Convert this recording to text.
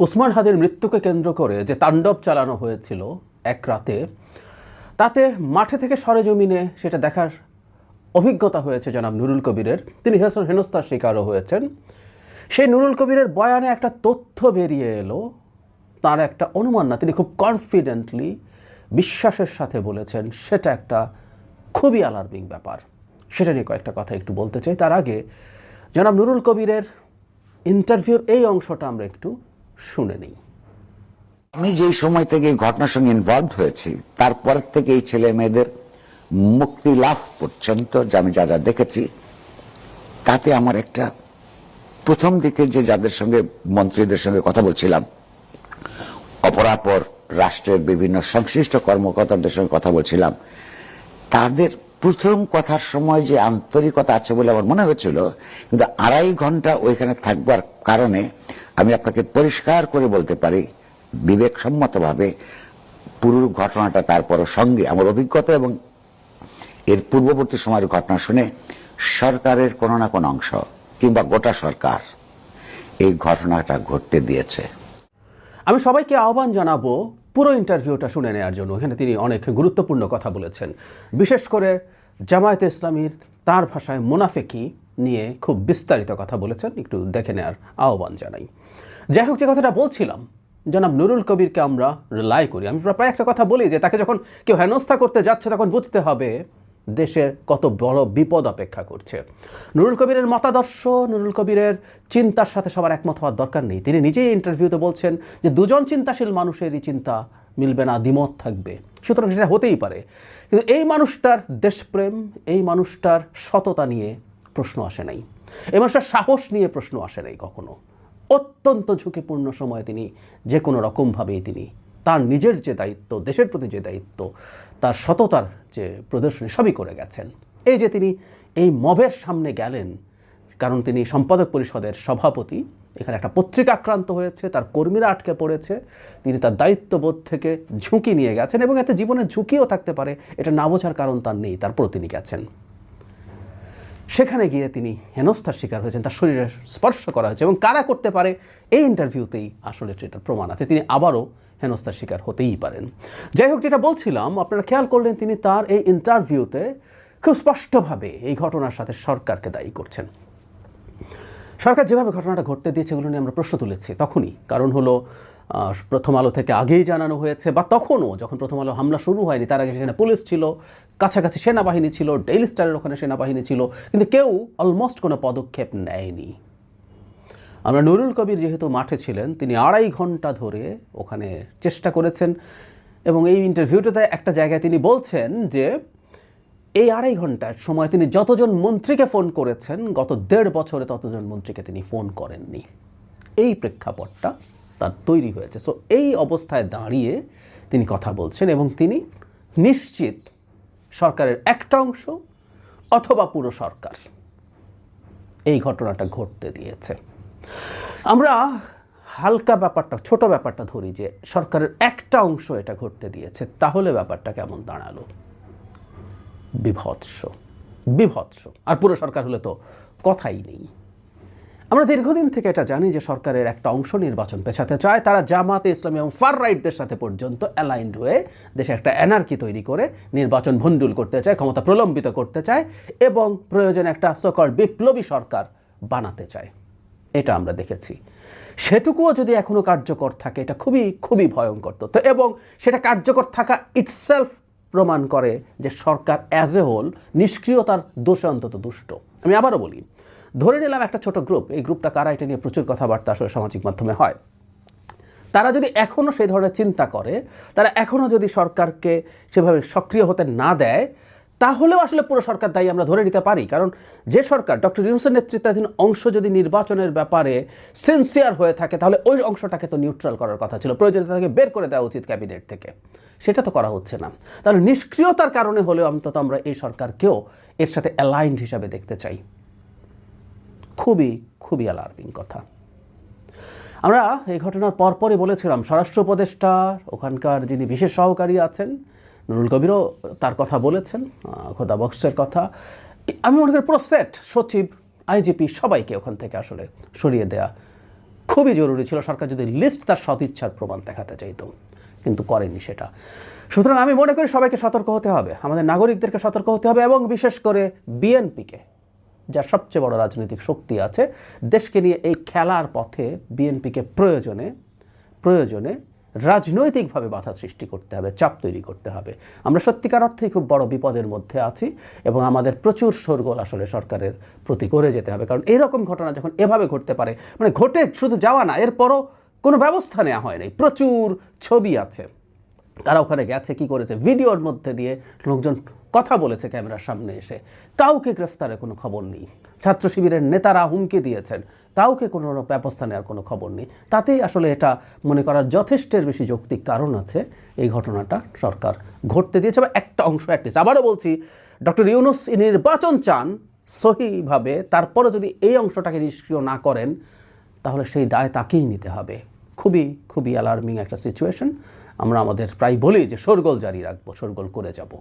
ওসমান হাদির মৃত্যুকে কেন্দ্র করে যে তাণ্ডব চালানো হয়েছিল এক রাতে, তাতে মাঠে থেকে সরেজমিনে সেটা দেখার অভিজ্ঞতা হয়েছে জনাব নুরুল কবিরের। তিনি হেনস্থার শিকারও হয়েছেন। সেই নুরুল কবিরের বয়ানে একটা তথ্য বেরিয়ে এলো, তার একটা অনুমান না, তিনি খুব কনফিডেন্টলি বিশ্বাসের সাথে বলেছেন। সেটা একটা খুবই অ্যালার্মিং ব্যাপার। সেটা নিয়ে কয়েকটা কথা একটু বলতে চাই। তার আগে জনাব নুরুল কবিরের ইন্টারভিউর এই অংশটা আমরা একটু শুনে নিই। আমি যেই সময় থেকে এই ঘটনার সঙ্গে ইনভলভ হয়েছি, তারপর থেকে এই ছেলে মেয়েদের মুক্তি লাভ পর্যন্ত আমি যা যা দেখেছি, তাতে আমার একটা প্রথম দিকে যে যাদের সঙ্গে মন্ত্রীদের সঙ্গে কথা বলছিলাম, অপরাপর রাষ্ট্রের বিভিন্ন সংশ্লিষ্ট কর্মকর্তাদের সঙ্গে কথা বলছিলাম, তাদের প্রথম কথার সময় যে আন্তরিকতা আছে বলে আমার মনে হয়েছিল, কিন্তু 2.5 ঘন্টা ওইখানে থাকবার কারণে আমি আপনাকে পরিষ্কার করে বলতে পারি বিবেকসম্মতভাবে পুরো ঘটনাটা তারপর সঙ্গে আমার অভিজ্ঞতা এবং এর পূর্ববর্তী সময়ের ঘটনা শুনে সরকারের কোনো না কোনো অংশ কিংবা গোটা সরকার এই ঘটনাটা ঘটতে দিয়েছে। আমি সবাইকে আহ্বান জানাবো পুরো ইন্টারভিউটা শুনে নেওয়ার জন্য। এখানে তিনি অনেক গুরুত্বপূর্ণ কথা বলেছেন, বিশেষ করে জামায়াতে ইসলামীর তার ভাষায় মুনাফেকি নিয়ে খুব বিস্তারিত কথা বলেছেন। একটু দেখে নেওয়ার আহ্বান জানাই। যাই হোক, যে কথাটা বলছিলাম, জনাব নুরুল কবিরকে আমরা রিলাই করি। আমি প্রায় একটা কথা বলি যে তাকে যখন কেউ হেনস্থা করতে যাচ্ছে তখন বুঝতে হবে দেশের কত বড় বিপদ অপেক্ষা করছে। নুরুল কবিরের মতাদর্শ, নুরুল কবিরের চিন্তার সাথে সবার একমত হওয়ার দরকার নেই। তিনি নিজেই ইন্টারভিউতে বলছেন যে দুজন চিন্তাশীল মানুষেরই চিন্তা মিলবে না, দ্বিমত থাকবে। সুতরাং সেটা হতেই পারে, কিন্তু এই মানুষটার দেশপ্রেম, এই মানুষটার সততা নিয়ে প্রশ্ন আসে নাই, এই মানুষটার সাহস নিয়ে প্রশ্ন আসে নাই কখনো। অত্যন্ত ঝুঁকিপূর্ণ সময়ে তিনি যে কোনো রকমভাবেই তিনি তার নিজের যে দায়িত্ব, দেশের প্রতি যে দায়িত্ব, তার সততার যে প্রদর্শনী সবই করে গেছেন। এই যে তিনি এই মবের সামনে গেলেন, কারণ তিনি সম্পাদক পরিষদের সভাপতি, এখানে একটা পত্রিকা আক্রান্ত হয়েছে, তার কর্মীরা আটকে পড়েছে, তিনি তার দায়িত্ববোধ থেকে ঝুঁকি নিয়ে গেছেন এবং এতে জীবনের ঝুঁকিও থাকতে পারে, এটা না বোঝার কারণ তার নেই, তারপরও তিনি গেছেন। সেখানে গিয়ে তিনি হেনস্থার শিকার হয়েছেন, তার শরীরে স্পর্শ করা হয়েছে এবং কারা করতে পারে এই ইন্টারভিউতেই আসলে সেটার প্রমাণ আছে। তিনি আবারও হেনস্থার শিকার হতেই পারেন। যাই হোক, যেটা বলছিলাম, আপনারা খেয়াল করলেন তিনি তার এই ইন্টারভিউতে খুব স্পষ্টভাবে এই ঘটনার সাথে সরকারকে দায়ী করছেন। সরকার যেভাবে ঘটনাটা ঘটতে দিয়েছে এগুলো নিয়ে আমরা প্রশ্ন তুলেছি তখনই। কারণ হলো প্রথম আলো থেকে আগেই জানানো হয়েছে, বা তখনও যখন প্রথম আলো হামলা শুরু হয়নি তার আগে সেখানে পুলিশ ছিল, কাছাকাছি সেনাবাহিনী ছিল, ডেইলি স্টারের ওখানে সেনাবাহিনী ছিল, কিন্তু কেউ অলমোস্ট কোনো পদক্ষেপ নেয়নি। আমরা নুরুল কবির যেহেতু মাঠে ছিলেন, তিনি 2.5 ঘন্টা ধরে ওখানে চেষ্টা করেছেন এবং এই ইন্টারভিউটাতে একটা জায়গায় তিনি বলছেন যে এই 2.5 ঘন্টার সময় তিনি যতজন মন্ত্রীকে ফোন করেছেন, গত 1.5 বছরে ততজন মন্ত্রীকে তিনি ফোন করেননি। এই প্রেক্ষাপটটা তার তৈরি হয়েছে। সো এই অবস্থায় দাঁড়িয়ে তিনি কথা বলছেন এবং তিনি নিশ্চিত সরকারের একটা অংশ অথবা পুরো সরকার এই ঘটনাটা ঘটতে দিয়েছে। আমরা হালকা ব্যাপারটা, ছোট ব্যাপারটা ধরি যে সরকারের একটা অংশ এটা ঘটতে দিয়েছে, তাহলে ব্যাপারটা কেমন দাঁড়ালো? বিভৎস, বিভৎস। আর পুরো সরকার হলে তো কথাই নেই। আমরা দীর্ঘদিন থেকে এটা জানি যে সরকারের একটা অংশ নির্বাচন পেছাতে চায়। তারা জামাতে ইসলামী এবং ফার রাইটদের সাথে পর্যন্ত অ্যালাইন্ড হয়ে দেশে একটা অ্যানার্কি তৈরি করে নির্বাচন ভণ্ডুল করতে চায়, ক্ষমতা প্রলম্বিত করতে চায় এবং প্রয়োজনে একটা সকল বিপ্লবী সরকার বানাতে চায়। এটা আমরা দেখেছি। সেটুকুও যদি এখনও কার্যকর থাকে, এটা খুবই খুবই ভয়ঙ্কর তথ্য এবং সেটা কার্যকর থাকা ইটসেলফ প্রমাণ করে যে সরকার অ্যাজ এ হোল নিষ্ক্রিয়তার দোষে অন্তত দুষ্ট। আমি আবারও বলি, ধরে নিলাম একটা ছোট গ্রুপ, এই গ্রুপটা কারা, এটা নিয়ে প্রচুর কথাবার্তা আসলে সামাজিক মাধ্যমে হয়। তারা যদি এখনও সেই ধরনের চিন্তা করে, তারা এখনও যদি সরকারকে সেভাবে সক্রিয় হতে না দেয়, তাহলেও আসলে পুরো সরকার দায়ী আমরা ধরে নিতে পারি। কারণ যে সরকার, ডক্টর ইউনূসের নেতৃত্বাধীন অংশ যদি নির্বাচনের ব্যাপারে সিনসিয়ার হয়ে থাকে, তাহলে ওই অংশটাকে তো নিউট্রাল করার কথা ছিল, প্রয়োজনে তাকে বের করে দেওয়া উচিত ক্যাবিনেট থেকে। সেটা তো করা হচ্ছে না। তাহলে নিষ্ক্রিয়তার কারণে হলেও অন্তত আমরা এই সরকারকেও এর সাথে অ্যালাইন্ড হিসাবে দেখতে চাই। খুবই খুবই অ্যালার্মিং কথা। আমরা এই ঘটনার পরপরই বলেছিলাম স্বরাষ্ট্র উপদেষ্টা, ওখানকার যিনি বিশেষ সহকারী আছেন, নুরুল কবিরও তার কথা বলেছেন, খোদা বক্সের কথা। আমি মনে করি পুরো সেট, সচিব, আইজিপি সবাইকে ওখান থেকে আসলে সরিয়ে দেয়া খুবই জরুরি ছিল সরকার যদি লিস্ট তার সদিচ্ছার প্রমাণ দেখাতে চাইত, কিন্তু করেনি সেটা। সুতরাং আমি মনে করি সবাইকে সতর্ক হতে হবে, আমাদের নাগরিকদেরকে সতর্ক হতে হবে, এবং বিশেষ করে বিএনপিকে, যার সবচেয়ে বড় রাজনৈতিক শক্তি আছে দেশকে নিয়ে, এই খেলার পথে বিএনপিকে প্রয়োজনে রাজনৈতিকভাবে বাধা সৃষ্টি করতে হবে, চাপ তৈরি করতে হবে। আমরা সত্যিকার অর্থেই খুব বড় বিপদের মধ্যে আছি এবং আমাদের প্রচুর শোরগোল আসলে সরকারের প্রতি করে যেতে হবে, কারণ এরকম ঘটনা যখন এভাবে ঘটতে পারে, মানে ঘটে শুধু যাওয়া না, এরপরও কোনো ব্যবস্থা নেওয়া হয় নাই। প্রচুর ছবি আছে, তারা ওখানে গেছে, কি করেছে, ভিডিওর মধ্যে দিয়ে লোকজন কথা বলেছে ক্যামেরার সামনে এসে, কাউকে গ্রেফতারের কোনো খবর নেই। ছাত্র শিবিরের নেতারা হুমকি দিয়েছেন, কাউকে কোনো ব্যবস্থা নেওয়ার কোনো খবর নেই। তাতেই আসলে এটা মনে করার যথেষ্টের বেশি যৌক্তিক কারণ আছে এই ঘটনাটা সরকার ঘটতে দিয়েছে, বা একটা অংশ অ্যাটলিস্ট। আবারও বলছি, ডক্টর ইউনূস নির্বাচন চান সহিভাবে, তারপরে যদি এই অংশটাকে নিষ্ক্রিয় না করেন তাহলে সেই দায় তাকেই নিতে হবে। খুবই খুবই অ্যালার্মিং একটা সিচুয়েশন। আমরা আমাদের প্রায় বলি যে শোরগোল জারি রাখবো, শোরগোল করে যাব।